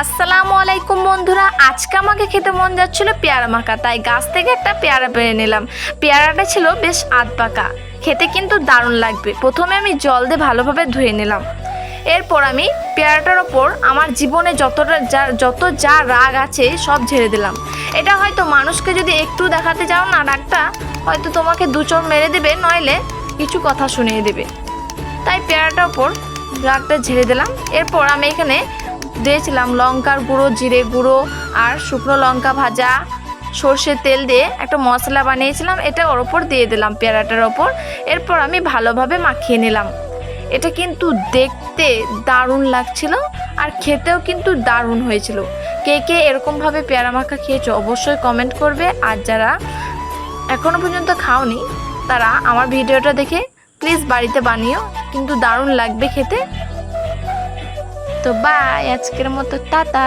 আসসালামু আলাইকুম বন্ধুরা, আজকে আমাকে খেতে মন যাচ্ছিল পেয়ারা মাখা, তাই গাছ থেকে একটা পেয়ারা পেরে নিলাম। পেয়ারাটা ছিল বেশ আধ পাকা, খেতে কিন্তু দারুণ লাগবে। প্রথমে আমি জল দিয়ে ভালোভাবে ধুয়ে নিলাম। এরপর আমি পেয়ারাটার ওপর আমার জীবনে যত যা রাগ আছে সব ঝেড়ে দিলাম। এটা হয়তো মানুষকে যদি একটু দেখাতে যাও না, রাগটা হয়তো তোমাকে দু চর মেরে দেবে, নইলে কিছু কথা শুনিয়ে দেবে। তাই পেয়ারাটার ওপর রাগটা ঝেড়ে দিলাম। এরপর আমি এখানে দিয়েছিলাম লঙ্কার গুঁড়ো, জিরে গুঁড়ো আর শুকনো লঙ্কা ভাজা, সর্ষের তেল দিয়ে একটা মশলা বানিয়েছিলাম, এটা ওর ওপর দিয়ে দিলাম পেয়ারাটার ওপর। এরপর আমি ভালোভাবে মাখিয়ে নিলাম। এটা কিন্তু দেখতে দারুণ লাগছিল আর খেতেও কিন্তু দারুণ হয়েছিল। কে কে এরকমভাবে পেয়ারা মাখা খেয়েছো অবশ্যই কমেন্ট করবে। আর যারা এখনও পর্যন্ত খাওনি তারা আমার ভিডিওটা দেখে প্লিজ বাড়িতে বানিও, কিন্তু দারুণ লাগবে খেতে। তো বাই, আজকের মতো টাটা।